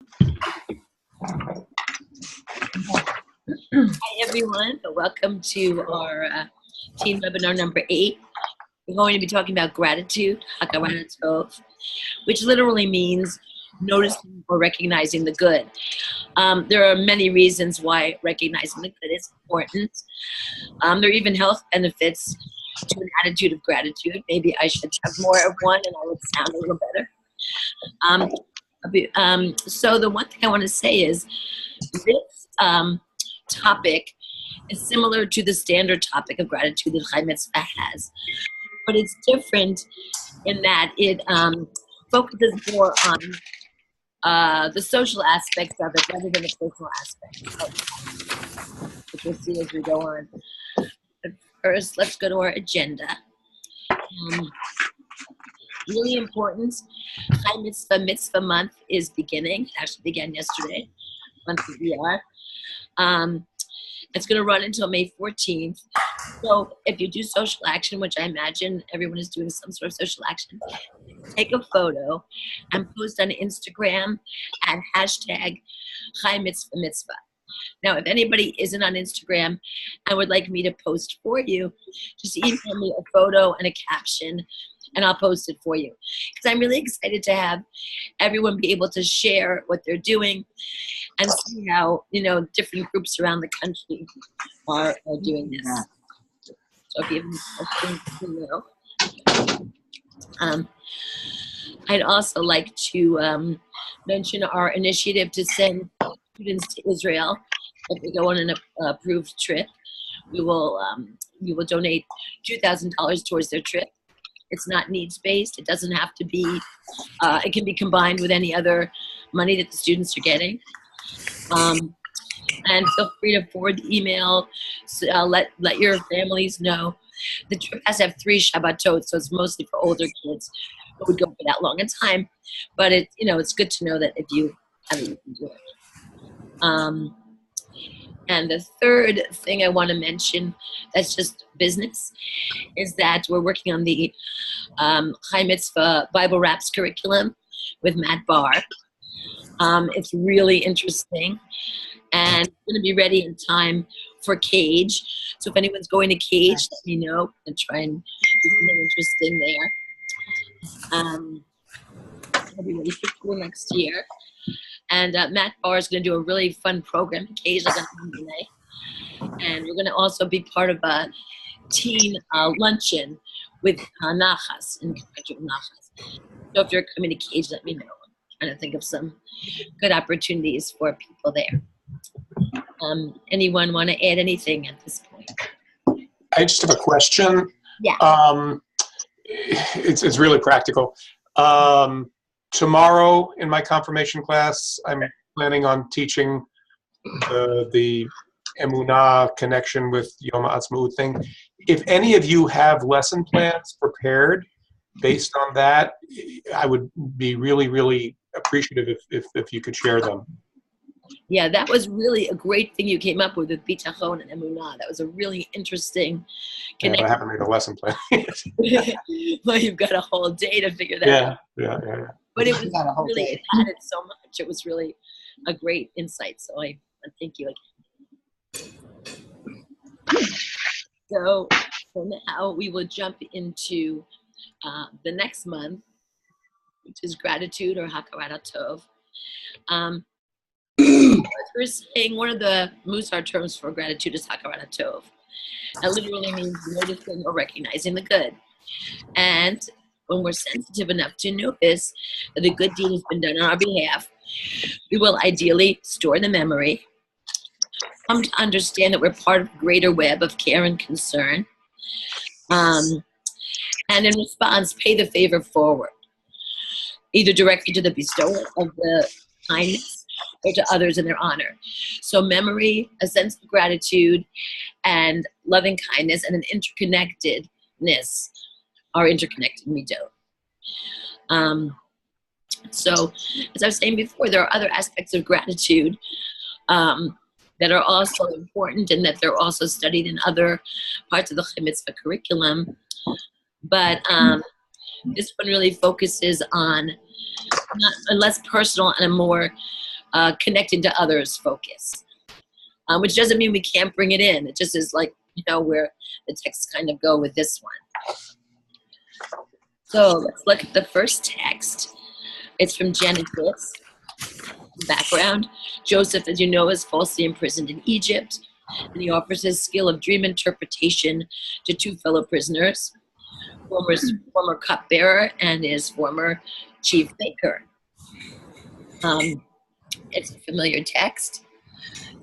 Hi everyone, welcome to our team webinar number 8. We're going to be talking about gratitude, Hakarat Hatov, which literally means noticing or recognizing the good. There are many reasons why recognizing the good is important. There are even health benefits to an attitude of gratitude. Maybe I should have more of one and I would sound a little better. So the one thing I want to say is this topic is similar to the standard topic of gratitude that Chai Mitzvah has, but it's different in that it focuses more on the social aspects of it rather than the personal aspects, which we'll see as we go on. But first, let's go to our agenda. Really important, Chai Mitzvah month is beginning. It actually began yesterday, month of Iyar. It's going to run until May 14th. So if you do social action, which I imagine everyone is doing some sort of social action, take a photo and post on Instagram at hashtag Chai Mitzvah. Now, if anybody isn't on Instagram and would like me to post for you, just email me a photo and a caption, and I'll post it for you. Because I'm really excited to have everyone be able to share what they're doing and see how, different groups around the country are doing this. So if you have any questions, I'd also like to mention our initiative to send students to Israel. If they go on an approved trip, we will donate $2,000 towards their trip. It's not needs-based. It doesn't have to be, it can be combined with any other money that the students are getting. And feel free to forward the email, let your families know. The trip has to have 3 Shabbatot, so it's mostly for older kids who would go for that long a time. But it's good to know that if you have it, you can do it. And the third thing I want to mention that's just business is that we're working on the Chai Mitzvah Bible Raps curriculum with Matt Barr. It's really interesting and it's going to be ready in time for Cage. So if anyone's going to Cage, let me know and try and do something interesting there. It'll be ready for school next year. And Matt Barr is going to do a really fun program occasionally on Monday night. And we're going to also be part of a teen luncheon with Nachas, in conjunction with Nachas. So if you're coming to Cage, let me know. I'm trying to think of some good opportunities for people there. Anyone want to add anything at this point? I just have a question. Yeah. It's really practical. Tomorrow in my confirmation class, I'm planning on teaching the Emunah connection with Yom HaAtzmaut thing. If any of you have lesson plans prepared based on that, I would be really, really appreciative if you could share them. Yeah, that was really a great thing you came up with Bitachon and Emunah. That was a really interesting connection. Yeah, I haven't made a lesson plan. Well, you've got a whole day to figure that out. Yeah. But it was really, it added so much. It was really a great insight. So I thank you again. So now we will jump into the next month, which is gratitude or Hakarat Hatov. As we're saying, one of the Musar terms for gratitude is Hakarat Hatov. That literally means noticing or recognizing the good. And when we're sensitive enough to notice that a good deed has been done on our behalf, we will ideally store the memory, come to understand that we're part of a greater web of care and concern, and in response, pay the favor forward, either directly to the bestower of the kindness or to others in their honor. So memory, a sense of gratitude, and loving kindness, and an interconnectedness are interconnected midot. So, as I was saying before, there are other aspects of gratitude that are also important and that they're also studied in other parts of the Chai Mitzvah curriculum. But this one really focuses on a less personal and a more connecting to others focus, which doesn't mean we can't bring it in. It just is like, where the texts kind of go with this one. So let's look at the first text. It's from Genesis. Background: Joseph, as you know, is falsely imprisoned in Egypt, and he offers his skill of dream interpretation to two fellow prisoners, former cupbearer and his former chief baker. It's a familiar text.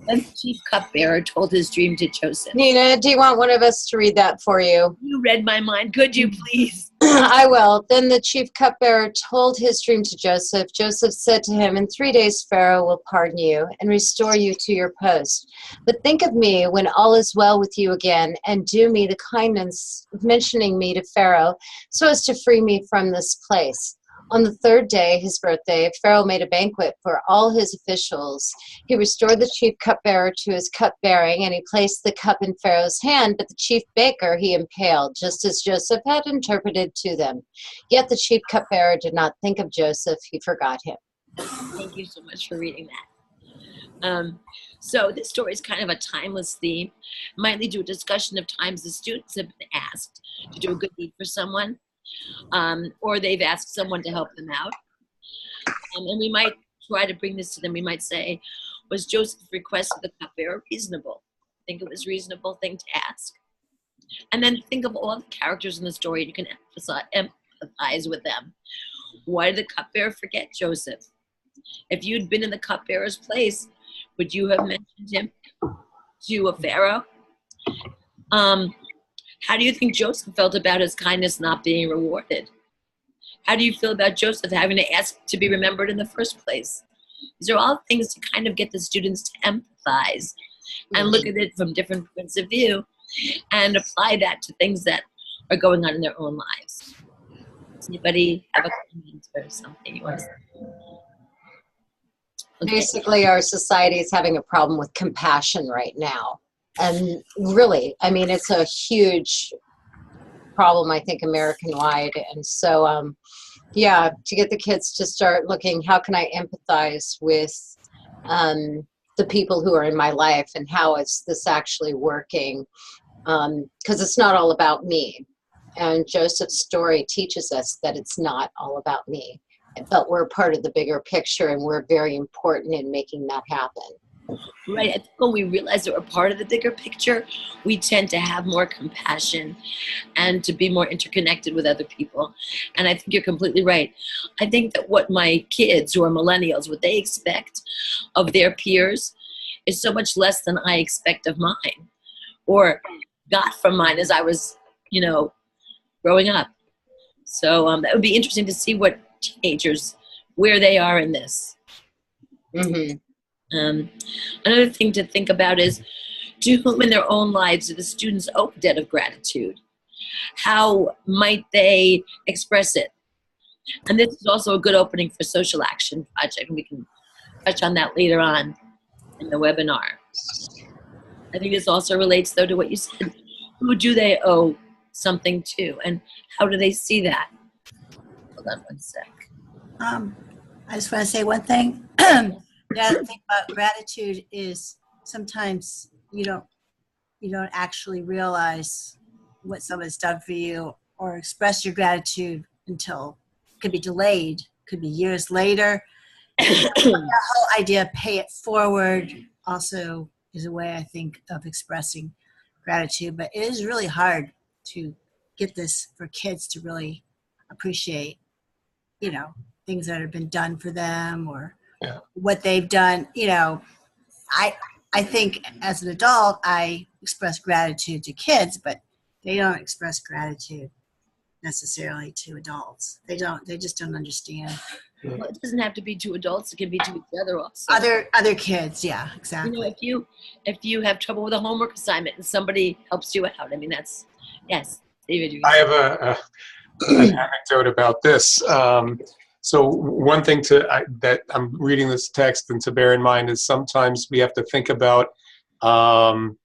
Then the chief cupbearer told his dream to Joseph. Nina, do you want one of us to read that for you? You read my mind. Could you please? I will. Then the chief cupbearer told his dream to Joseph. Joseph said to him, "In 3 days Pharaoh will pardon you and restore you to your post. But think of me when all is well with you again, and do me the kindness of mentioning me to Pharaoh so as to free me from this place." On the 3rd day, his birthday, Pharaoh made a banquet for all his officials. He restored the chief cupbearer to his cupbearing, and he placed the cup in Pharaoh's hand, but the chief baker he impaled, just as Joseph had interpreted to them. Yet the chief cupbearer did not think of Joseph. He forgot him. Thank you so much for reading that. So this story is kind of a timeless theme. It might lead to a discussion of times the students have been asked to do a good deed for someone, or they've asked someone to help them out. And we might try to bring this to them. We might say, was Joseph's request of the cupbearer reasonable? I think it was a reasonable thing to ask. And then think of all the characters in the story. You can empathize with them. Why did the cupbearer forget Joseph? If you'd been in the cupbearer's place, would you have mentioned him to a Pharaoh? How do you think Joseph felt about his kindness not being rewarded? How do you feel about Joseph having to ask to be remembered in the first place? These are all things to kind of get the students to empathize and look at it from different points of view and apply that to things that are going on in their own lives. Does anybody have a comment or something you want to say? Okay. Basically, our society is having a problem with compassion right now. And really, I mean, it's a huge problem, I think, American-wide. And so, yeah, to get the kids to start looking, how can I empathize with the people who are in my life, and how is this actually working? Because it's not all about me. And Joseph's story teaches us that it's not all about me, but we're part of the bigger picture, and we're very important in making that happen. Right. I think when we realize that we're part of the bigger picture, we tend to have more compassion and to be more interconnected with other people. And I think you're completely right. I think that what my kids, who are millennials, what they expect of their peers is so much less than I expect of mine, or got from mine as I was, growing up. So that would be interesting to see what teenagers, where they are in this. Mm-hmm. Another thing to think about is, to whom in their own lives do the students owe a debt of gratitude? How might they express it? And this is also a good opening for social action project, and we can touch on that later on in the webinar. I think this also relates, though, to what you said. Who do they owe something to, and how do they see that? Hold on one sec. I just want to say one thing. The other thing about gratitude is sometimes you don't actually realize what someone's done for you or express your gratitude until it could be delayed, could be years later. The whole idea of pay it forward also is a way, I think, of expressing gratitude. But it is really hard to get this for kids to really appreciate, things that have been done for them, or what they've done. I think as an adult, I express gratitude to kids, but they don't express gratitude necessarily to adults. They just don't understand. Well, it doesn't have to be to adults. It can be to each other also. Other kids, yeah, exactly. If you have trouble with a homework assignment and somebody helps you out, I mean, that's, yes. David, I have an anecdote about this. So one thing that I'm reading this text and to bear in mind is sometimes we have to think about our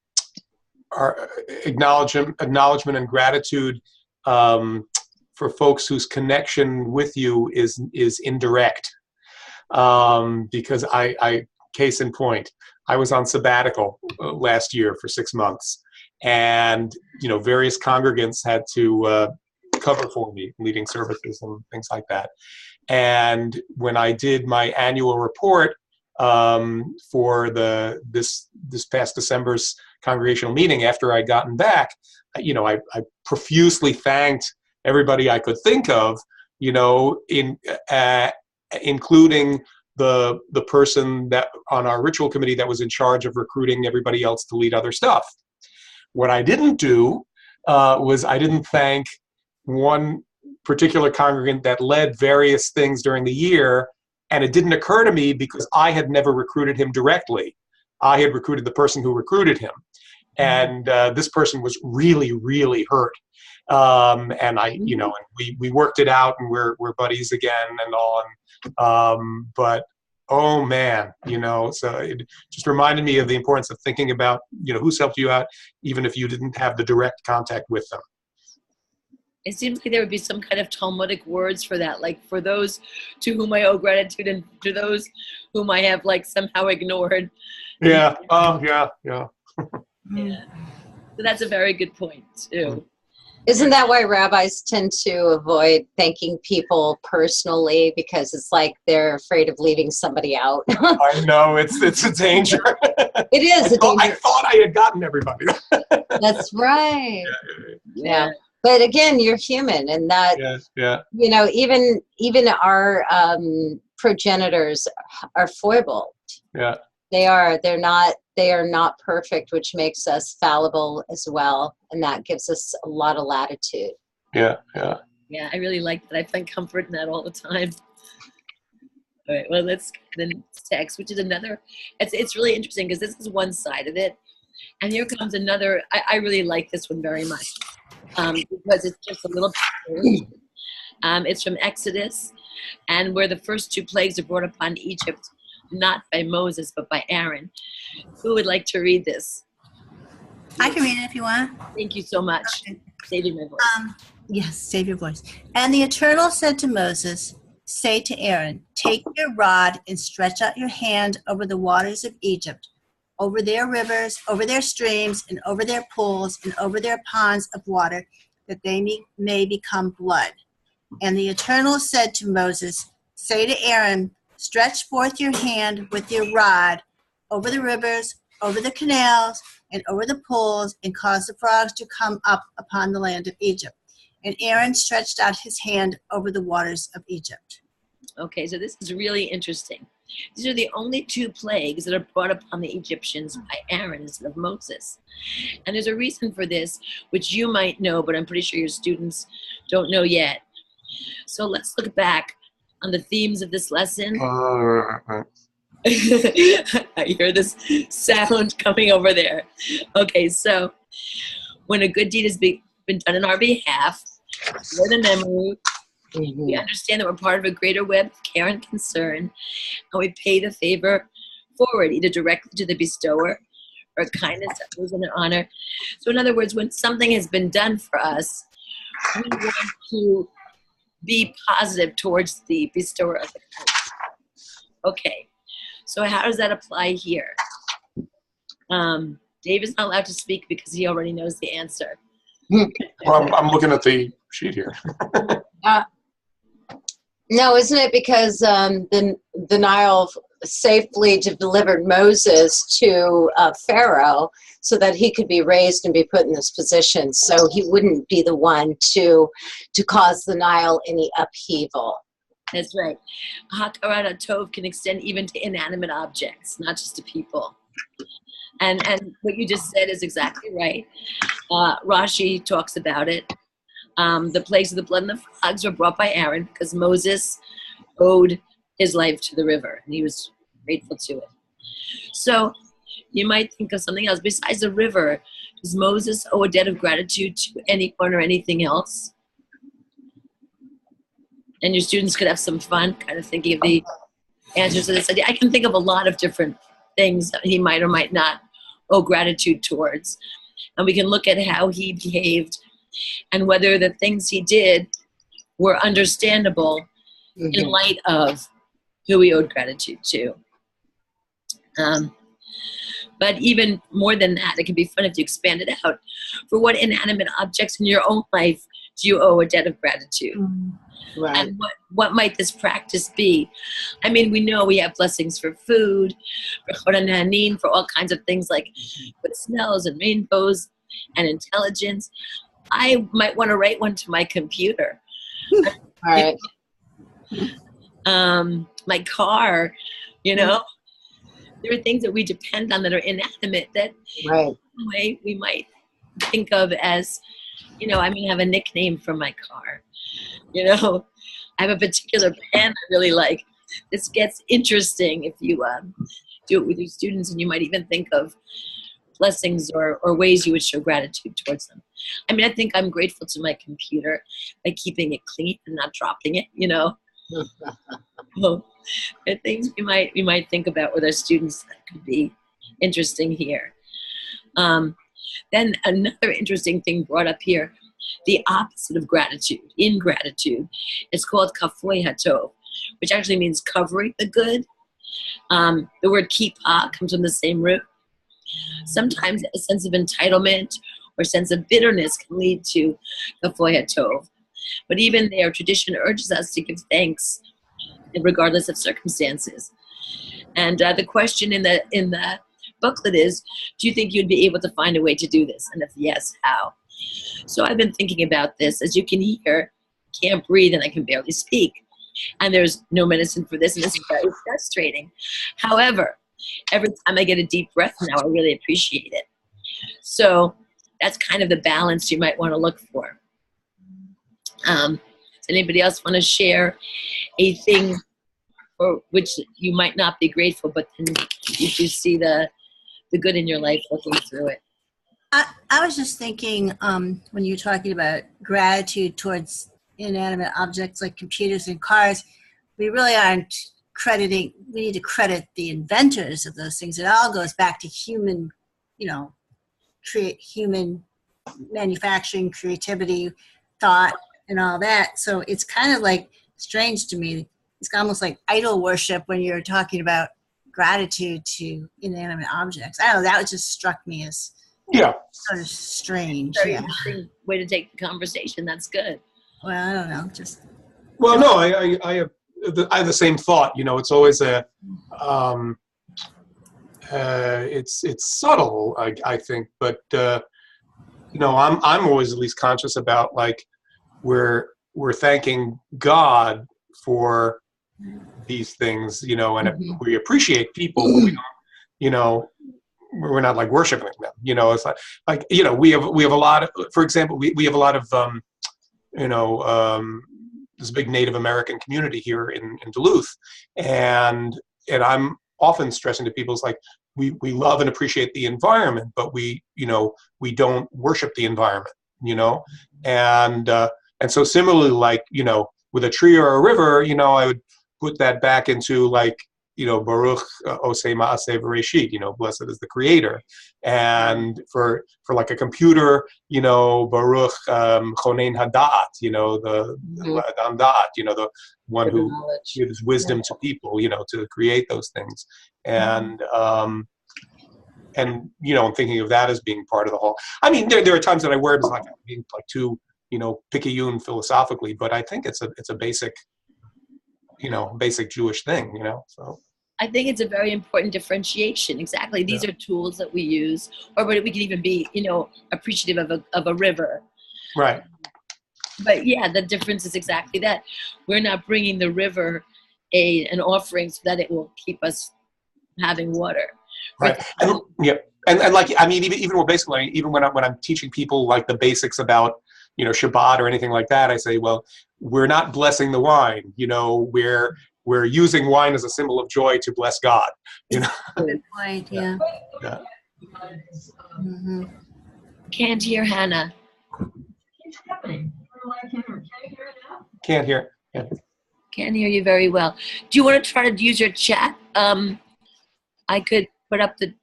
acknowledgement and gratitude for folks whose connection with you is indirect. because case in point, I was on sabbatical last year for 6 months, and various congregants had to cover for me, leading services and things like that. And when I did my annual report for this past December's congregational meeting, after I'd gotten back, I profusely thanked everybody I could think of, including the person that on our ritual committee that was in charge of recruiting everybody else to lead other stuff. What I didn't do was I didn't thank one particular congregant that led various things during the year, and it didn't occur to me because I had never recruited him directly. I had recruited the person who recruited him, and this person was really, really hurt. And and we worked it out, and we're buddies again and all. But oh man, so it just reminded me of the importance of thinking about who's helped you out, even if you didn't have the direct contact with them. It seems like there would be some kind of Talmudic words for that, like for those to whom I owe gratitude and to those whom I have somehow ignored. Yeah. Yeah. Yeah. So that's a very good point too. Isn't that why rabbis tend to avoid thanking people personally, because it's like they're afraid of leaving somebody out? I know, it's a danger. It is a danger. I thought I had gotten everybody. That's right. Yeah. But again, you're human, and that even our progenitors are foibled. Yeah. They are not perfect, which makes us fallible as well, and that gives us a lot of latitude. Yeah. Yeah, I really like that. I find comfort in that all the time. All right, well, let's then text, which is another. It's really interesting because this is one side of it, and here comes another. I really like this one very much because it's just a little bit. It's from Exodus, and where the first 2 plagues are brought upon Egypt, not by Moses, but by Aaron. Who would like to read this? I can read it if you want. Thank you so much. Okay. Saving my voice. Yes, save your voice. And the Eternal said to Moses, say to Aaron, take your rod and stretch out your hand over the waters of Egypt, over their rivers, over their streams, and over their pools, and over their ponds of water, that they may become blood. And the Eternal said to Moses, say to Aaron, stretch forth your hand with your rod over the rivers, over the canals, and over the pools, and cause the frogs to come up upon the land of Egypt. And Aaron stretched out his hand over the waters of Egypt. Okay, so this is really interesting. These are the only 2 plagues that are brought upon the Egyptians by Aaron instead of Moses. And there's a reason for this, which you might know, but I'm pretty sure your students don't know yet. So let's look back on the themes of this lesson. I hear this sound coming over there. Okay, so when a good deed has been done on our behalf, for the memory, we understand that we're part of a greater web of care and concern, and we pay the favor forward, either directly to the bestower or kindness that was an honor. So in other words, when something has been done for us, we want to be positive towards the bestower of the kindness. Okay, so how does that apply here? Dave is not allowed to speak because he already knows the answer. Well, I'm looking at the sheet here. No, isn't it because the Nile safely delivered Moses to Pharaoh so that he could be raised and be put in this position, so he wouldn't be the one to cause the Nile any upheaval. That's right. Hakarat Hatov can extend even to inanimate objects, not just to people. And what you just said is exactly right. Rashi talks about it. The plagues of the blood and the frogs were brought by Aaron because Moses owed his life to the river, and he was grateful to it. So you might think of something else. Besides the river, does Moses owe a debt of gratitude to anyone or anything else? And your students could have some fun kind of thinking of the answers to this idea. I can think of a lot of different things that he might or might not owe gratitude towards. And we can look at how he behaved and whether the things he did were understandable in light of who we owed gratitude to. But even more than that, it can be fun if you expand it out. For what inanimate objects in your own life do you owe a debt of gratitude? Right. And what might this practice be? I mean, we know we have blessings for food, for choranin, for all kinds of things like with smells and rainbows and intelligence. I might want to write one to my computer. All right. My car, you know. There are things that we depend on that are inanimate that Right. way we might think of as, you know, I mean, I have a nickname for my car. You know, I have a particular pen I really like. This gets interesting if you do it with your students, and you might even think of blessings or ways you would show gratitude towards them. I mean, I think I'm grateful to my computer by keeping it clean and not dropping it, you know. Well, there are things we might think about with our students that could be interesting here. Then another interesting thing brought up here, the opposite of gratitude, ingratitude. It's called Hakarat Hatov, which actually means covering the good. The word kippah comes from the same root. Sometimes a sense of entitlement or sense of bitterness can lead to Hakarat Hatov. But even there, tradition urges us to give thanks regardless of circumstances. And the question in the booklet is, do you think you'd be able to find a way to do this? And if yes, how? So I've been thinking about this. As you can hear, I can't breathe and I can barely speak. And there's no medicine for this, and this is very frustrating. However, every time I get a deep breath now, I really appreciate it. So that's kind of the balance you might want to look for. Does anybody else want to share a thing for which you might not be grateful, but then you do see the good in your life looking through it? I was just thinking when you were talking about gratitude towards inanimate objects like computers and cars, we really aren't crediting, we need to credit the inventors of those things. It all goes back to human, you know, human manufacturing, creativity, thought, and all that. So it's kind of like strange to me. It's almost like idol worship when you're talking about gratitude to inanimate objects. I don't know, that just struck me as sort of strange. Very interesting way to take the conversation. That's good. Well, I don't know, just. Well, no, I have the same thought. You know, it's always it's subtle, I think, but you know, I'm always at least conscious about, like, we're thanking God for these things, you know, and we appreciate people, but we don't, you know, we're not like worshiping them, you know. It's like you know, we have a lot of, for example, we have a lot of you know, this big Native American community here in Duluth, and I'm often stressing to people, it's like we love and appreciate the environment, but we, you know, we don't worship the environment, you know. And so similarly, like, you know, with a tree or a river, you know, I would put that back into, like, you know, Baruch Osei Ma'aseh Bereshit, you know, blessed is the creator. And for like a computer, you know, Baruch Chonein Hadat, you know, the Adam Da'at, you know, the one who gives wisdom to people, you know, to create those things. And you know, I'm thinking of that as being part of the whole. I mean, there are times that I wear it as like being like too, you know, picayune philosophically, but I think it's a basic, you know, basic Jewish thing, you know. So I think it's a very important differentiation. Exactly. These are tools that we use, or we can even be, you know, appreciative of a river. Right. But yeah, the difference is exactly that. We're not bringing the river an offering so that it will keep us having water. Right. And like, I mean, even more basically, even when I'm teaching people like the basics about, you know, Shabbat or anything like that, I say, well, we're not blessing the wine, you know, we're using wine as a symbol of joy to bless God, you know. Good point, yeah. Can't hear Hannah. Can't hear. Can't hear you very well. Do you want to try to use your chat? I could put up the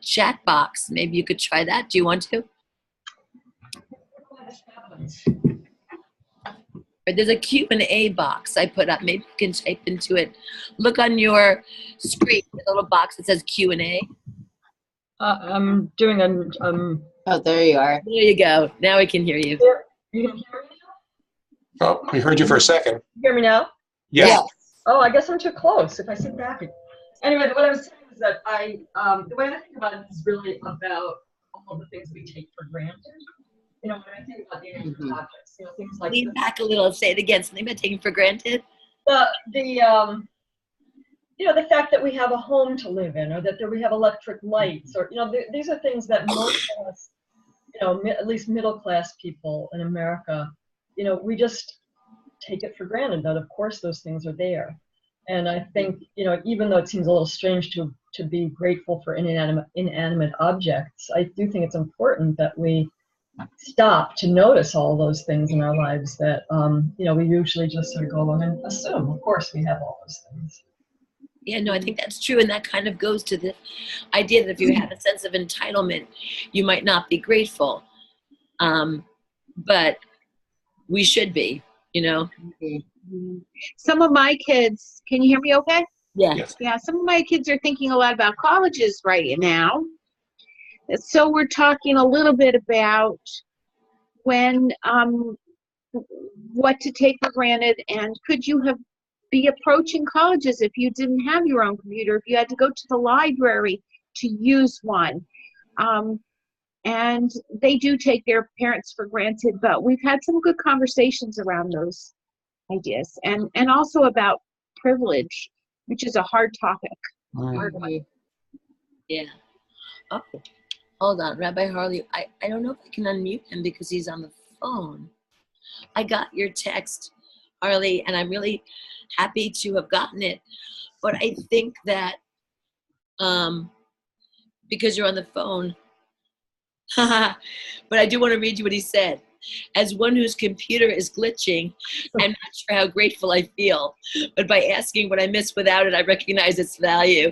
chat box. Maybe you could try that. Do you want to? But there's a Q&A box I put up. Maybe you can type into it. Look on your screen, the little box that says Q&A. I'm doing a. Oh, there you are. There you go. Now we can hear you. You can hear me Oh, we heard you for a second. now? Hear me now? Yes. Oh, I guess I'm too close. If I sit back. Anyway, what I was saying is that the way I think about it is really about all the things we take for granted. You know, when I think about the inanimate objects, you know, things like Lean back a little. Say it again. Something about taking for granted. You know, the fact that we have a home to live in, or that we have electric lights, or, you know, these are things that most of us, you know, at least middle class people in America, you know, we just take it for granted that of course those things are there. And I think, you know, even though it seems a little strange to be grateful for inanimate objects, I do think it's important that we stop to notice all those things in our lives that, you know, we usually just sort of go along and assume, of course, we have all those things. Yeah, no, I think that's true. And that kind of goes to the idea that if you have a sense of entitlement, you might not be grateful. But we should be, you know. Some of my kids, can you hear me okay? Yeah. Yes. Yeah, some of my kids are thinking a lot about colleges right now. So we're talking a little bit about when, what to take for granted, and could you be approaching colleges if you didn't have your own computer, if you had to go to the library to use one. And they do take their parents for granted, but we've had some good conversations around those ideas, and also about privilege, which is a hard topic. Yeah. Oh, hold on. Rabbi Harley, I don't know if I can unmute him because he's on the phone. I got your text, Harley, and I'm really happy to have gotten it. But I think that because you're on the phone, but I do want to read you what he said. As one whose computer is glitching, I'm not sure how grateful I feel. But by asking what I miss without it, I recognize its value.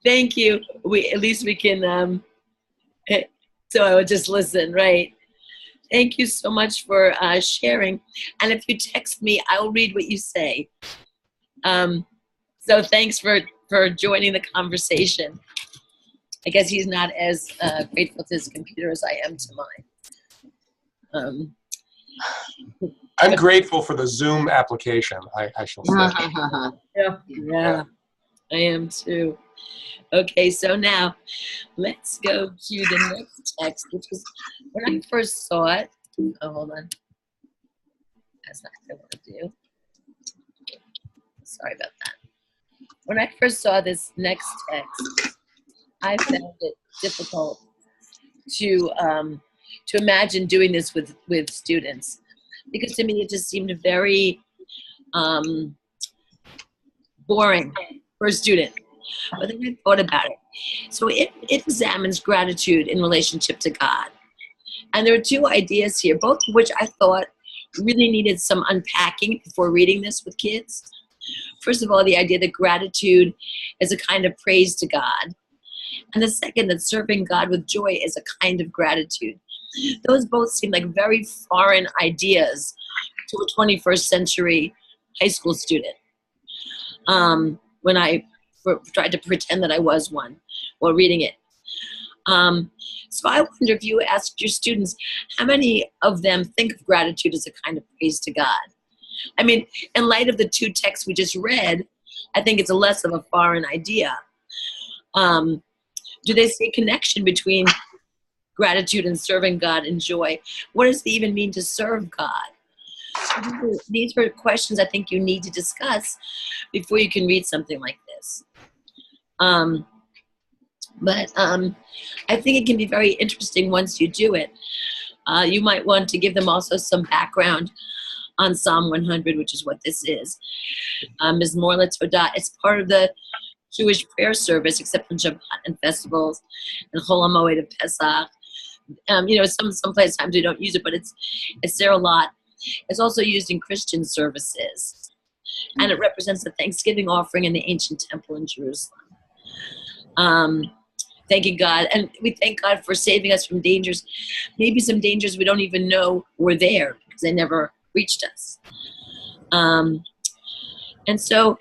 Thank you. At least we can, so I would just listen, right? Thank you so much for sharing. And if you text me, I'll read what you say. So thanks for joining the conversation. I guess he's not as grateful to his computer as I am to mine. I'm grateful for the Zoom application, I shall say. Yeah, I am too. Okay, so now let's go to the next text, which is when I first saw it. Oh, hold on. That's not what I want to do. Sorry about that. When I first saw this next text, I found it difficult to imagine doing this with students, because to me it just seemed very boring for a student. But then I thought about it. So it examines gratitude in relationship to God. And there are two ideas here, both of which I thought really needed some unpacking before reading this with kids. First of all, the idea that gratitude is a kind of praise to God. And the second, that serving God with joy is a kind of gratitude. Those both seem like very foreign ideas to a 21st century high school student. When I tried to pretend that I was one while reading it. So I wonder if you asked your students, how many of them think of gratitude as a kind of praise to God? I mean, in light of the two texts we just read, I think it's a less of a foreign idea. Do they see a connection between gratitude and serving God and joy? What does it even mean to serve God? These are questions I think you need to discuss before you can read something like this. But I think it can be very interesting once you do it. You might want to give them also some background on Psalm 100, which is what this is. Mizmor LeTodah. It's part of the Jewish prayer service, except on Shabbat and festivals and Chol HaMoed of Pesach. You know, some place times we don't use it, but it's there a lot. It's also used in Christian services, and it represents the Thanksgiving offering in the ancient temple in Jerusalem. thanking God. And we thank God for saving us from dangers, maybe some dangers we don't even know were there because they never reached us. And so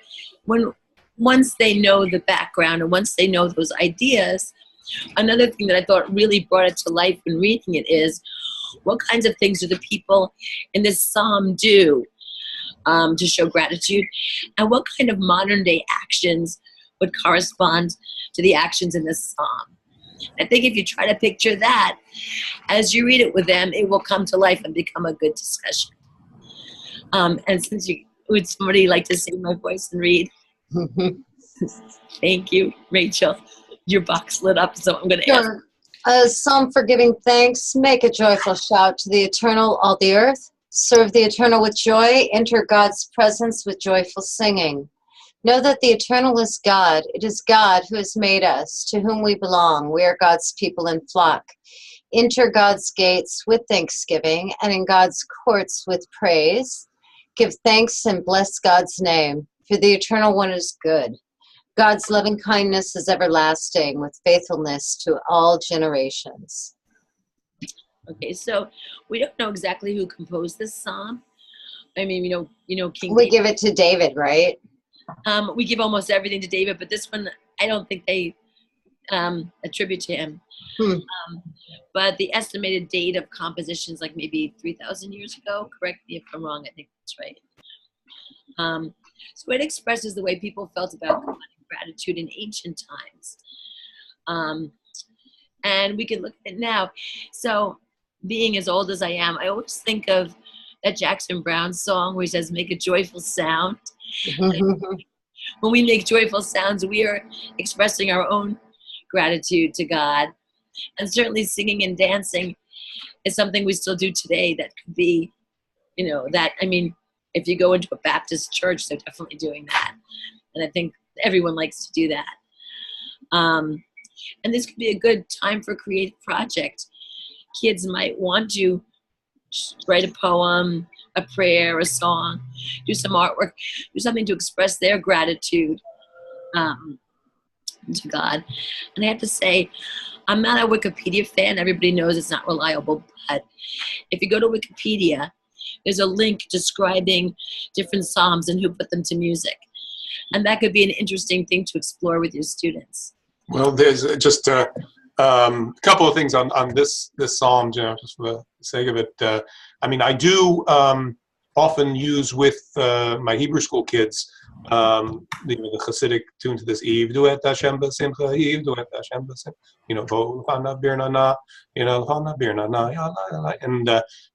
once they know the background and once they know those ideas, another thing that I thought really brought it to life when reading it is, what kinds of things do the people in this psalm do to show gratitude? And what kind of modern day actions would correspond to the actions in this psalm? I think if you try to picture that, as you read it with them, it will come to life and become a good discussion. And since would somebody like to sing my voice and read? Thank you, Rachel. Your box lit up, so I'm going to ask. A psalm for giving thanks. Make a joyful shout to the Eternal, all the earth. Serve the Eternal with joy. Enter God's presence with joyful singing. Know that the Eternal is God. It is God who has made us, to whom we belong. We are God's people and flock. Enter God's gates with thanksgiving, and in God's courts with praise. Give thanks and bless God's name, for the Eternal One is good. God's loving kindness is everlasting, with faithfulness to all generations. Okay, so we don't know exactly who composed this psalm. I mean, you know, King. We give it to David, right? We give almost everything to David, but this one I don't think they attribute to him. But the estimated date of composition is like maybe 3,000 years ago. Correct me if I'm wrong. I think that's right. So it expresses the way people felt about God and gratitude in ancient times. And we can look at it now. So being as old as I am, I always think of that Jackson Browne song where he says, make a joyful sound. When we make joyful sounds, we are expressing our own gratitude to God. And certainly singing and dancing is something we still do today that could be, that, I mean, if you go into a Baptist church, they're definitely doing that. And I think everyone likes to do that. And this could be a good time for a creative project. Kids might want to write a poem, a prayer, a song, do some artwork, do something to express their gratitude to God. And I have to say, I'm not a Wikipedia fan. Everybody knows it's not reliable. But if you go to Wikipedia, there's a link describing different psalms and who put them to music. And that could be an interesting thing to explore with your students. Well, there's just a couple of things on this psalm, just for the sake of it. I mean, I do often use with my Hebrew school kids the Hasidic tune to this, Eve duet Hashem b'simcha, Eve duet Hashem b'simcha, Vo l'chana bir nana, l'chana bir nana, and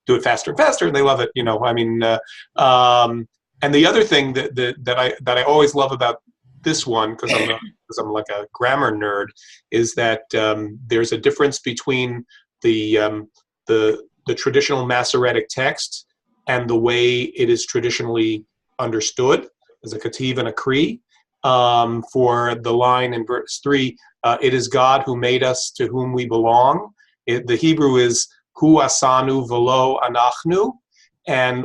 do it faster and faster, and they love it. I mean, and the other thing that I always love about this one, because I'm like a grammar nerd, is that there's a difference between the traditional Masoretic text and the way it is traditionally understood as a kativ and a kri. For the line in verse 3, it is God who made us, to whom we belong. The Hebrew is hu asanu velo anachnu, and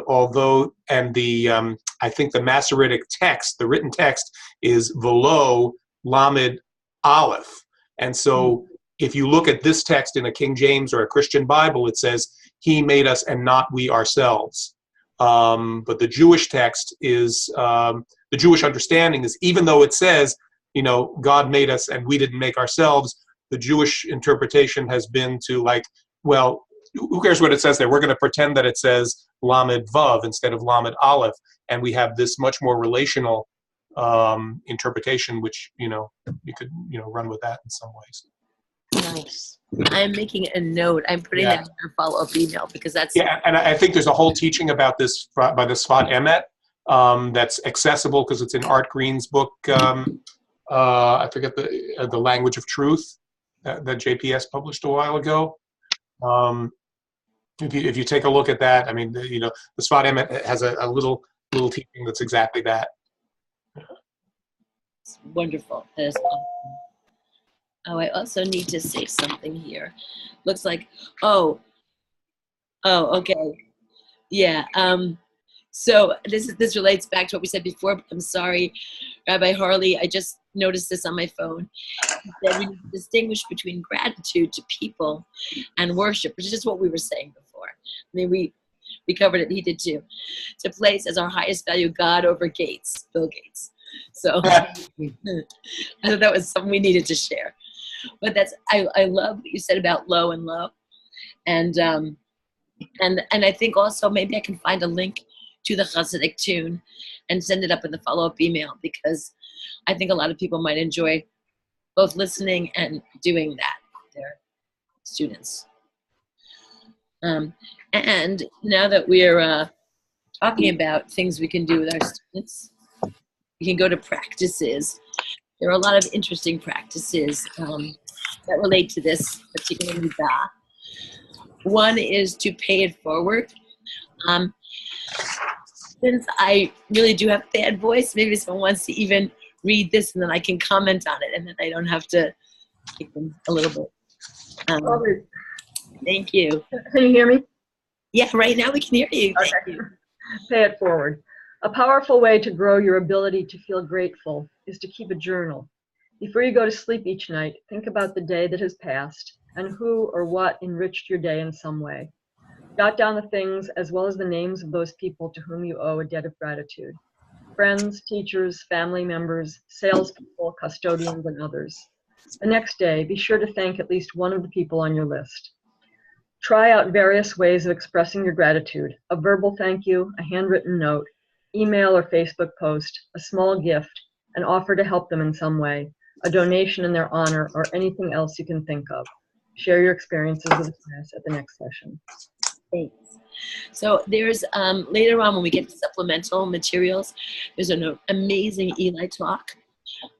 I think the Masoretic text, the written text, is velo lamed aleph. And so if you look at this text in a King James or a Christian Bible, it says, he made us and not we ourselves. But the Jewish text is, the Jewish understanding is, even though it says, God made us and we didn't make ourselves, the Jewish interpretation has been to well, who cares what it says there? We're going to pretend that it says Lamed Vav instead of Lamed Aleph, and we have this much more relational interpretation, which you could run with that in some ways. Nice. I'm making a note. I'm putting that in your follow-up email because that's and I think there's a whole teaching about this by the Sfat Emet that's accessible because it's in Art Green's book. I forget the Language of Truth that JPS published a while ago. If you take a look at that, I mean, the Sfat Emet has a little teaching that's exactly that. It's wonderful. That is awesome. Oh, I also need to say something here. Looks like, okay. Yeah. So this relates back to what we said before, but I'm sorry, Rabbi Harley, I just noticed this on my phone. That we need to distinguish between gratitude to people and worship, which is just what we were saying before. I mean, we covered it, he did too. To place as our highest value God over Gates, Bill Gates. So I thought that was something we needed to share. But I love what you said about low and low. And I think also maybe I can find a link to the Hasidic tune and send it up in the follow-up email, because I think a lot of people might enjoy both listening and doing that with their students. And now that we're talking about things we can do with our students, we can go to practices. There are a lot of interesting practices that relate to this particular midah. One is to pay it forward. Since I really do have a bad voice, maybe someone wants to even read this and then I can comment on it and then I don't have to take them a little bit. Thank you. Can you hear me? Yeah, right now we can hear you. Thank Okay. you. Pay it forward. A powerful way to grow your ability to feel grateful is to keep a journal. Before you go to sleep each night, think about the day that has passed and who or what enriched your day in some way. Jot down the things as well as the names of those people to whom you owe a debt of gratitude. Friends, teachers, family members, salespeople, custodians, and others. The next day, be sure to thank at least one of the people on your list. Try out various ways of expressing your gratitude: a verbal thank you, a handwritten note, email or Facebook post, a small gift, an offer to help them in some way, a donation in their honor, or anything else you can think of. Share your experiences with the class at the next session. Thanks. So there's later on when we get to supplemental materials, there's an amazing Eli talk.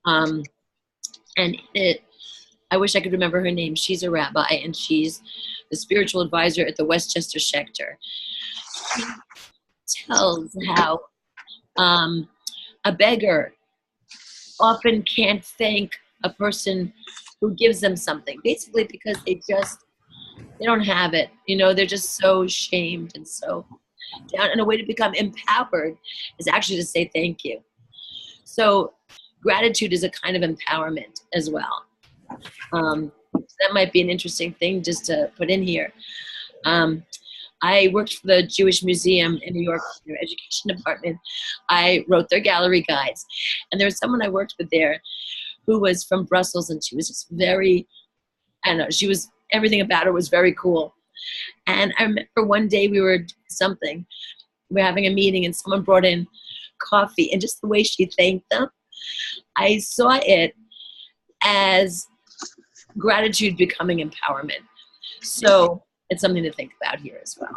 And in it, I wish I could remember her name. She's a rabbi and she's the spiritual advisor at the Westchester Schechter. She tells how a beggar often can't thank a person who gives them something, basically because they don't have it. You know, they're just so shamed and so down. And a way to become empowered is actually to say thank you. So gratitude is a kind of empowerment as well. That might be an interesting thing just to put in here. I worked for the Jewish Museum in New York, their education department. I wrote their gallery guides. And there was someone I worked with there who was from Brussels, and she was just very, I don't know, everything about her was very cool. And I remember one day we were having a meeting, and someone brought in coffee, and just the way she thanked them, I saw it as gratitude becoming empowerment. So it's something to think about here as well.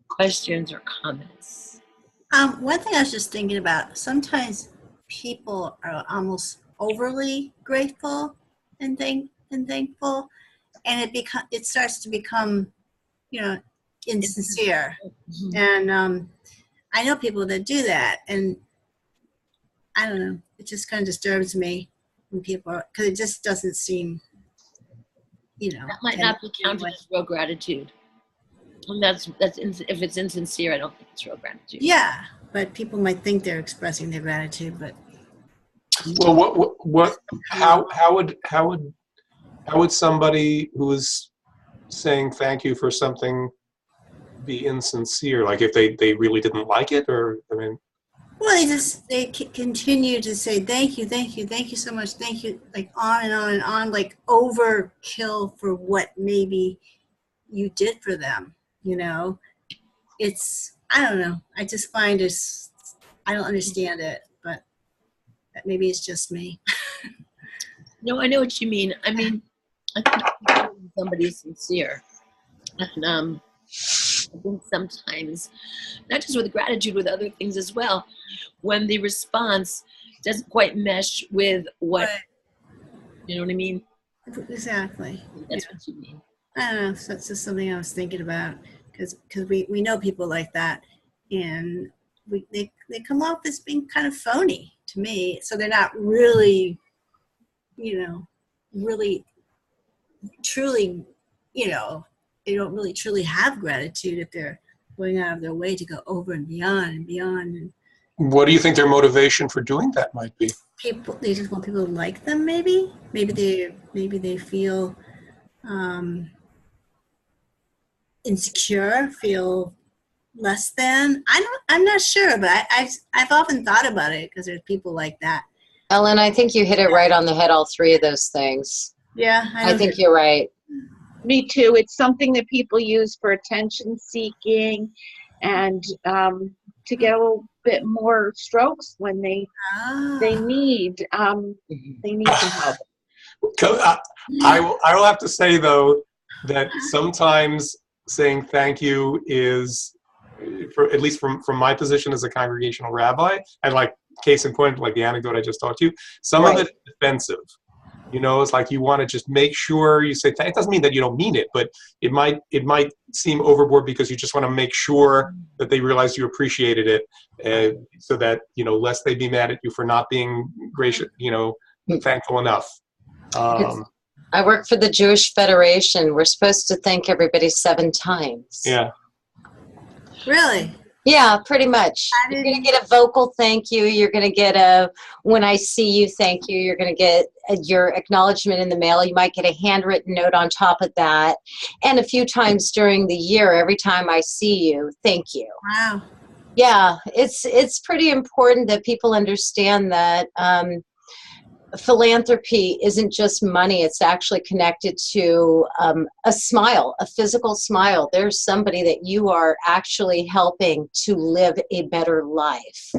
Questions or comments? One thing I was just thinking about, sometimes people are almost overly grateful and thankful, and it starts to become, insincere. Mm-hmm. And I know people that do that, and I don't know, it just kind of disturbs me when people, because it just doesn't seem, That might not be counted as real gratitude. And if it's insincere, I don't think it's real gratitude. Yeah, but people might think they're expressing their gratitude, but. Well, how would somebody who is saying thank you for something be insincere? Like if they really didn't like it, or I mean. Well, they continue to say thank you so much, thank you, like on and on and on, like overkill for what maybe you did for them. It's, I don't know. I just find I don't understand it, but maybe it's just me. No, I know what you mean. I mean, I think somebody's sincere. And I think sometimes, not just with gratitude, with other things as well, when the response doesn't quite mesh with what, you know what I mean? Exactly. That's what you mean. I don't know. So that's just something I was thinking about, because we know people like that, and they come off as being kind of phony to me. So they're not really, really, truly, they don't really truly have gratitude if they're going out of their way to go over and beyond and beyond. And What do you think their motivation for doing that might be? they just want people to like them. Maybe they feel insecure, feel less than. I'm not sure, but I've often thought about it because there's people like that. Ellen, I think you hit it right on the head, all three of those things. Yeah, I think you're right. Me too. It's something that people use for attention seeking and to get a little bit more strokes when they need some help. I will have to say though that sometimes saying thank you is, at least from my position as a congregational rabbi, and like case in point, like the anecdote I just talked to you, some of it is defensive. You know, it's like you want to just make sure you say thank. It doesn't mean that you don't mean it, but it might seem overboard because you just want to make sure that they realize you appreciated it, so that, you know, lest they be mad at you for not being gracious, you know, thankful enough. I work for the Jewish Federation. We're supposed to thank everybody 7 times. Yeah. Really? Yeah, pretty much. You're going to get a vocal thank you. You're going to get a when I see you thank you. You're going to get your acknowledgement in the mail. You might get a handwritten note on top of that. And a few times during the year, every time I see you, thank you. Wow. Yeah, it's pretty important that people understand that philanthropy isn't just money. It's actually connected to a smile, a physical smile. There's somebody that you are actually helping to live a better life.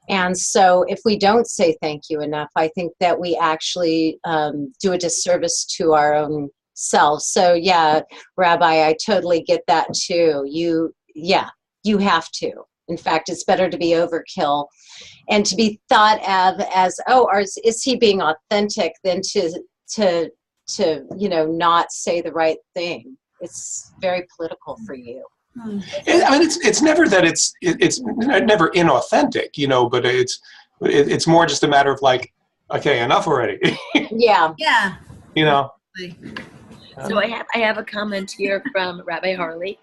And so if we don't say thank you enough, I think that we actually do a disservice to our own selves. So yeah, Rabbi, I totally get that too. You have to. In fact, it's better to be overkill and to be thought of as, is he being authentic, than to you know, not say the right thing. It's very political for you. I mean, it's never that it's never inauthentic, you know, but it's more just a matter of like, okay, enough already. Yeah. Yeah. You know. So I have a comment here from Rabbi Harley.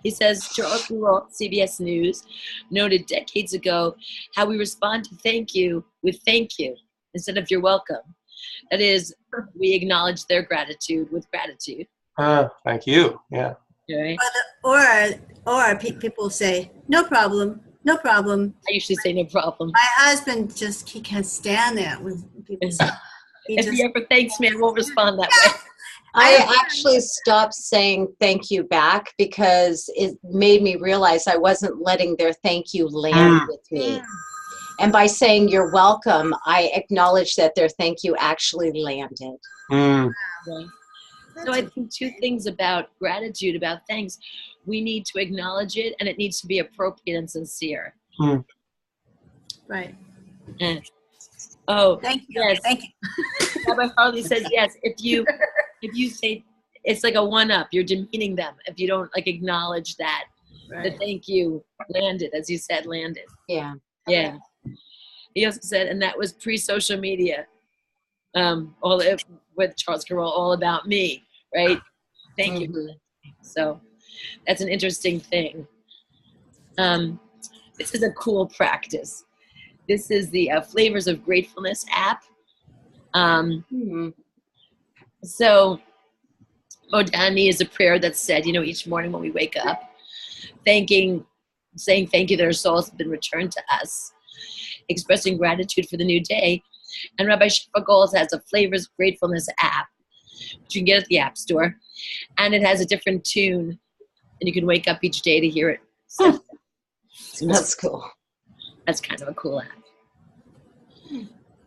He says, Charles Rural, CBS News, noted decades ago how we respond to thank you with thank you instead of you're welcome. That is, we acknowledge their gratitude with gratitude. Thank you. Yeah. Right? Or people say, no problem, no problem. I usually say no problem. My husband he can't stand that when people say. If he ever thanks me, I won't respond that way. I actually stopped saying thank you back because it made me realize I wasn't letting their thank you land with me. And by saying you're welcome, I acknowledge that their thank you actually landed. Right. So I think 2 things about gratitude, about thanks. We need to acknowledge it, and it needs to be appropriate and sincere. Right. Oh, thank you. Yes. Thank you. Rabbi Harley says yes. If you say, it's like a one-up, you're demeaning them if you don't like acknowledge that the thank you landed, as you said, landed. Yeah. Yeah. He also said, and that was pre-social media. With Charles Carroll, all about me, right? Thank you. So that's an interesting thing. This is a cool practice. This is the Flavors of Gratefulness app. So Modani is a prayer that's said, you know, each morning when we wake up, saying thank you that our souls have been returned to us, expressing gratitude for the new day. And Rabbi Sheffa Gold has a Flavors of Gratefulness app, which you can get at the App Store. And it has a different tune, and you can wake up each day to hear it. So that's cool. That's kind of a cool app.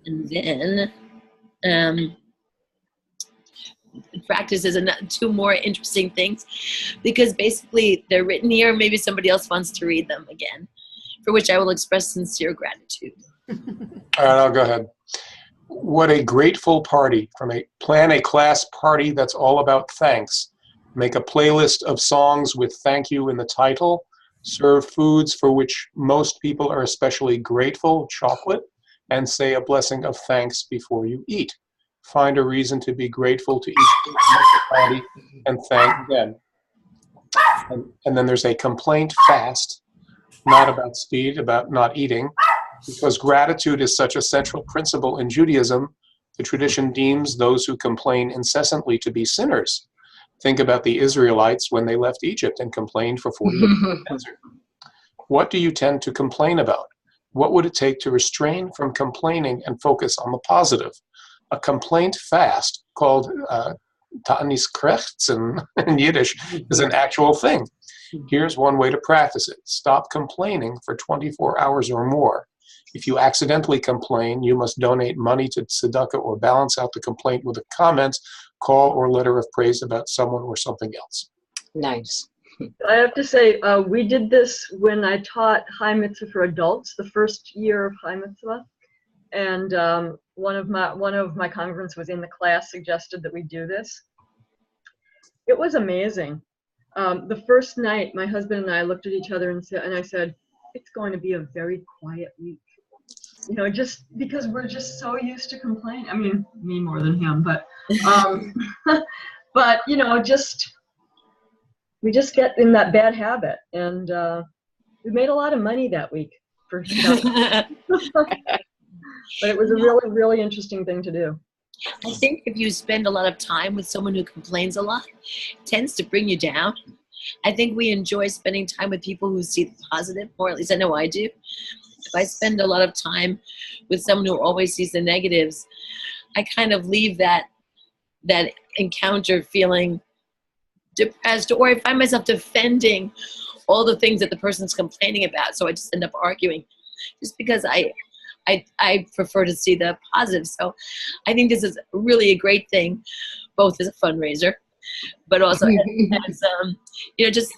And then practices and 2 more interesting things, because basically they're written here. Maybe somebody else wants to read them again, for which I will express sincere gratitude. All right, I'll go ahead. What a grateful party. Plan a class party that's all about thanks. Make a playlist of songs with thank you in the title. Serve foods for which most people are especially grateful, chocolate, and say a blessing of thanks before you eat. Find a reason to be grateful to each person at the party and thank them. And then there's a complaint fast, not about speed, about not eating. Because gratitude is such a central principle in Judaism, the tradition deems those who complain incessantly to be sinners. Think about the Israelites when they left Egypt and complained for 40 years in the desert. What do you tend to complain about? What would it take to restrain from complaining and focus on the positive? A complaint fast, called Ta'anis Krechten in Yiddish, is an actual thing. Here's one way to practice it. Stop complaining for 24 hours or more. If you accidentally complain, you must donate money to tzedakah or balance out the complaint with a comment, call, or letter of praise about someone or something else. Nice. I have to say, we did this when I taught High Mitzvah for adults, the first year of High Mitzvah. And one of my congregants was in the class, suggested that we do this. It was amazing. The first night, my husband and I looked at each other and I said, it's going to be a very quiet week. You know, just because we're just so used to complaining. I mean, me more than him, but but you know, we just get in that bad habit, and we made a lot of money that week for but it was a really, really interesting thing to do. I think if you spend a lot of time with someone who complains a lot, it tends to bring you down. I think we enjoy spending time with people who see the positive, or at least I know I do. If I spend a lot of time with someone who always sees the negatives, I kind of leave that encounter feeling depressed, or I find myself defending all the things that the person's complaining about. So I just end up arguing just because I prefer to see the positive. So I think this is really a great thing, both as a fundraiser, but also as you know, just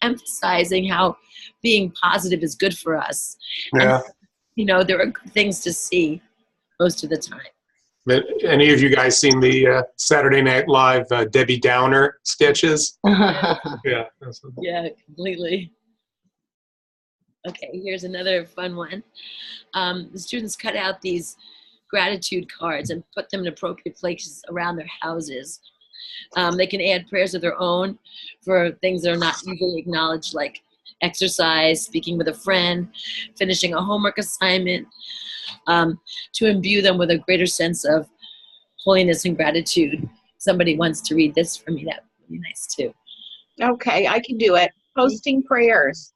emphasizing how being positive is good for us. Yeah. And, you know, there are good things to see most of the time. Any of you guys seen the Saturday Night Live Debbie Downer sketches? Yeah. Yeah, completely. Okay, here's another fun one. The students cut out these gratitude cards and put them in appropriate places around their houses. They can add prayers of their own for things that are not usually acknowledged, like exercise, speaking with a friend, finishing a homework assignment, to imbue them with a greater sense of holiness and gratitude. Somebody wants to read this for me, that would be nice too. Okay, I can do it. Posting prayers.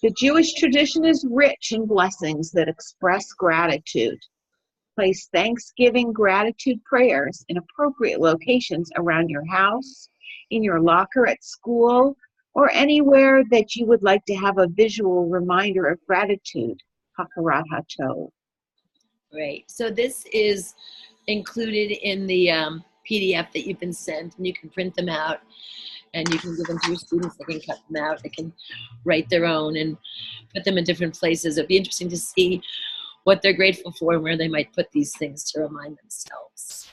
The Jewish tradition is rich in blessings that express gratitude. Place Thanksgiving gratitude prayers in appropriate locations around your house, in your locker at school, or anywhere that you would like to have a visual reminder of gratitude. Hakarat Hatov. Great. So this is included in the PDF that you've been sent, and you can print them out, and you can give them to your students. They can cut them out. They can write their own and put them in different places. It'd be interesting to see what they're grateful for and where they might put these things to remind themselves.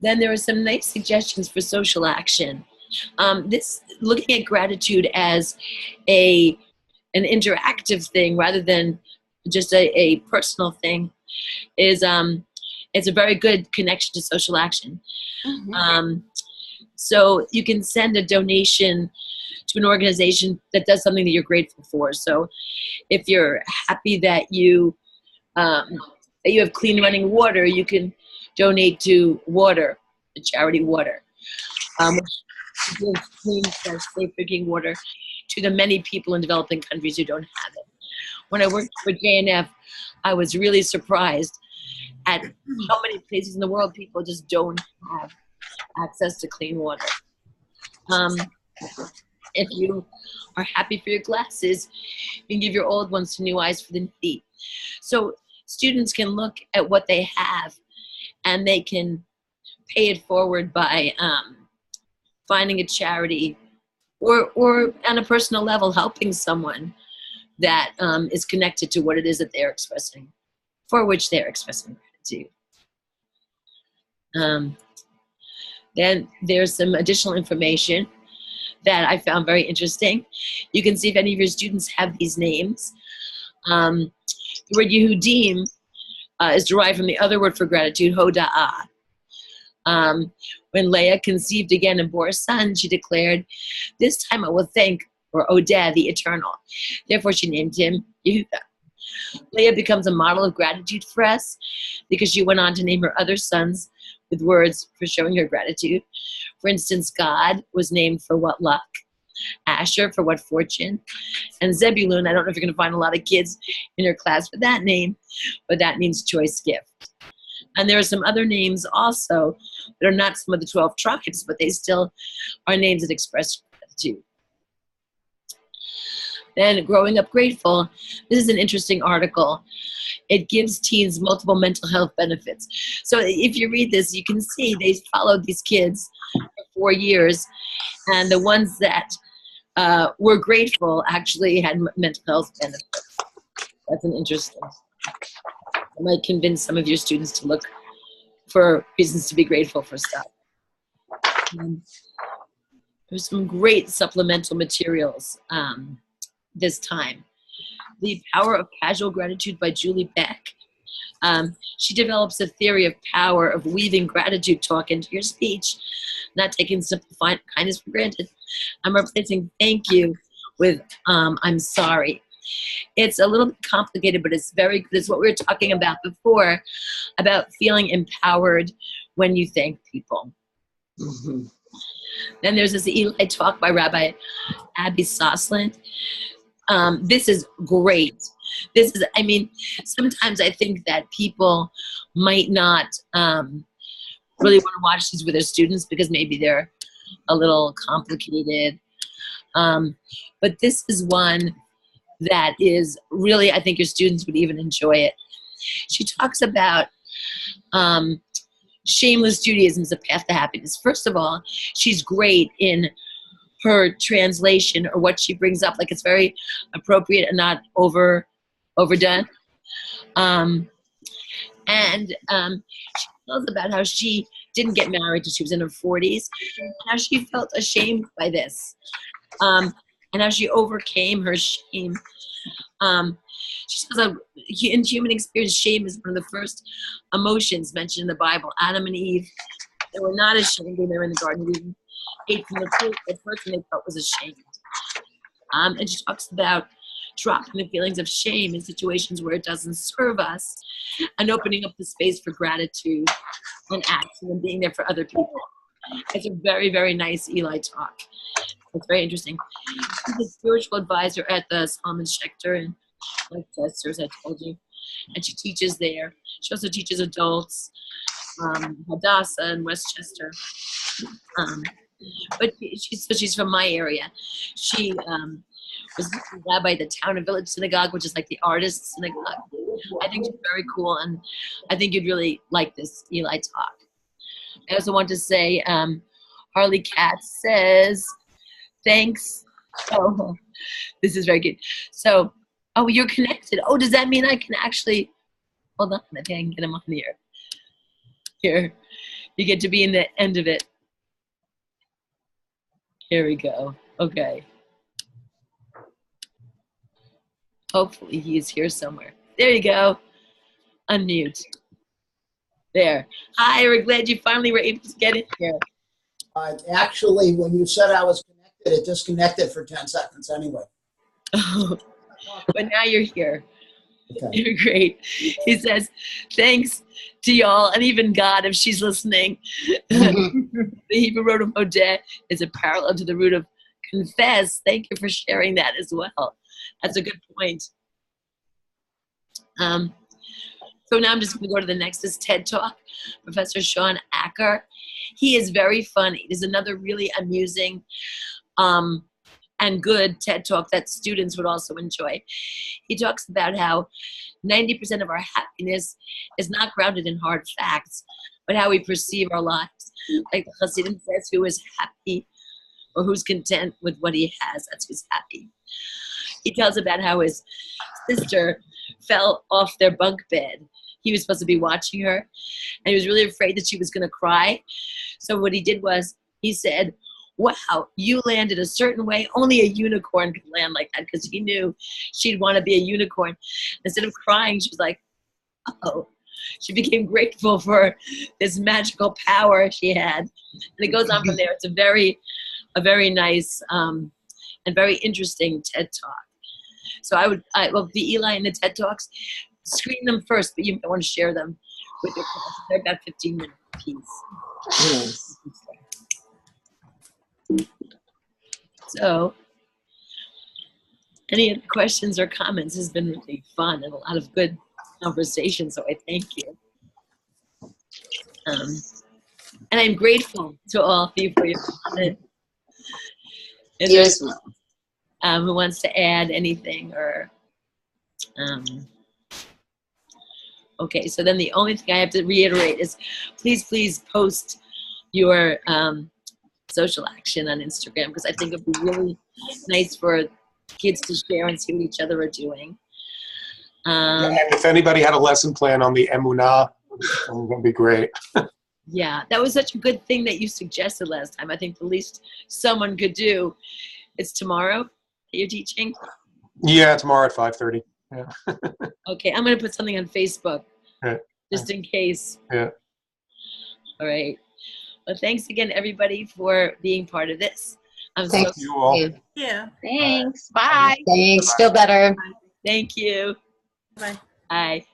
Then there are some nice suggestions for social action. Looking at gratitude as an interactive thing rather than just a personal thing is it's a very good connection to social action. Mm-hmm. So you can send a donation to an organization that does something that you're grateful for. So if you're happy that you have clean running water, you can donate to water, the charity water, which gives clean, fresh, safe drinking water to the many people in developing countries who don't have it. When I worked for JNF, I was really surprised at how many places in the world people just don't have access to clean water. If you are happy for your glasses, you can give your old ones to New Eyes for the Needy. So students can look at what they have and they can pay it forward by finding a charity or on a personal level helping someone that is connected to what it is that they're expressing, for which they're expressing gratitude. Then there's some additional information that I found very interesting. You can see if any of your students have these names. The word Yehudim is derived from the other word for gratitude, hoda'ah. When Leah conceived again and bore a son, she declared, "This time I will thank, or Odeh, the Eternal." Therefore, she named him Yehuda. Leah becomes a model of gratitude for us because she went on to name her other sons with words for showing her gratitude. For instance, Gad was named for what luck, Asher for what fortune, and Zebulun, I don't know if you're going to find a lot of kids in your class with that name, but that means choice gift. And there are some other names also that are not some of the 12 tribes, but they still are names that express gratitude. Then growing up grateful, this is an interesting article. It gives teens multiple mental health benefits. So if you read this, you can see they followed these kids for 4 years, and the ones that were grateful actually had mental health benefits. That's an interesting. It might convince some of your students to look for reasons to be grateful for stuff. There's some great supplemental materials this time. The Power of Casual Gratitude by Julie Beck. She develops a theory of power of weaving gratitude talk into your speech, not taking simple kindness for granted. I'm replacing thank you with I'm sorry. It's a little bit complicated, but it's very good. It's what we were talking about before, about feeling empowered when you thank people. Mm-hmm. Then there's this Eli talk by Rabbi Abby Sosland. This is great. This is, I mean, sometimes I think that people might not really want to watch these with their students because maybe they're a little complicated. But this is one that is really, I think your students would even enjoy it. She talks about shameless Judaism as a path to happiness. First of all, she's great in her translation or what she brings up. Like, it's very appropriate and not overdone. She tells about how she didn't get married until she was in her 40s, and how she felt ashamed by this, and how she overcame her shame. She says in human experience, shame is one of the first emotions mentioned in the Bible. Adam and Eve, they were not ashamed when they were in the Garden of Eden. Ate from the fruit, the first thing they felt was ashamed. And she talks about dropping the feelings of shame in situations where it doesn't serve us, and opening up the space for gratitude and action and being there for other people. It's a very, very nice Eli talk. It's very interesting. She's a spiritual advisor at the Solomon Schechter in Westchester, as I told you, and she teaches there. She also teaches adults, Hadassah in Westchester. But she's from my area. She was a rabbi at the Town and Village Synagogue, which is like the artist synagogue. I think she's very cool, and I think you'd really like this Eli talk. I also want to say, Harley Katz says, thanks. Oh, this is very good. So, oh, you're connected. Oh, does that mean I can actually, hold on, I think I can get him on here. Here, you get to be in the end of it. Here we go. Okay. Hopefully he's here somewhere. There you go. Unmute. There. Hi, we're glad you finally were able to get in here. Actually, when you said I was connected, it disconnected for 10 seconds anyway. But now you're here. Okay. You're great. He says, thanks to y'all, and even God, if she's listening. The Hebrew root of Odeh is a parallel to the root of confess. Thank you for sharing that as well. That's a good point. So now I'm just going to go to the next. This TED Talk, Professor Sean Acker. He is very funny. There's another really amusing and good TED Talk that students would also enjoy. He talks about how 90% of our happiness is not grounded in hard facts, but how we perceive our lives. Like the Hasidim says, who is happy or who's content with what he has, that's who's happy. He tells about how his sister fell off their bunk bed. He was supposed to be watching her, and he was really afraid that she was going to cry. So what he did was he said, wow, you landed a certain way. Only a unicorn could land like that, because he knew she'd want to be a unicorn. Instead of crying, she was like, oh. she became grateful for this magical power she had. And it goes on from there. It's a very nice and very interesting TED Talk. So well, the Eli and the TED Talks, screen them first, but you might want to share them with your class. They're about 15 minutes apiece. So, any other questions or comments? Has been really fun and a lot of good conversation, so I thank you. And I'm grateful to all of you for your comment. Yours will. Who wants to add anything or okay, so then the only thing I have to reiterate is please post your social action on Instagram, because I think it'd be really nice for kids to share and see what each other are doing. And if anybody had a lesson plan on the Emunah, it would be great. Yeah, that was such a good thing that you suggested last time. I think the least someone could do is tomorrow that you're teaching. Yeah, tomorrow at 5:30. Yeah. Okay, I'm going to put something on Facebook just in case. Yeah. All right. Well, thanks again, everybody, for being part of this. Thank you all. Yeah. Thanks. Bye. Thanks. Feel better. Thank you. Bye. Bye.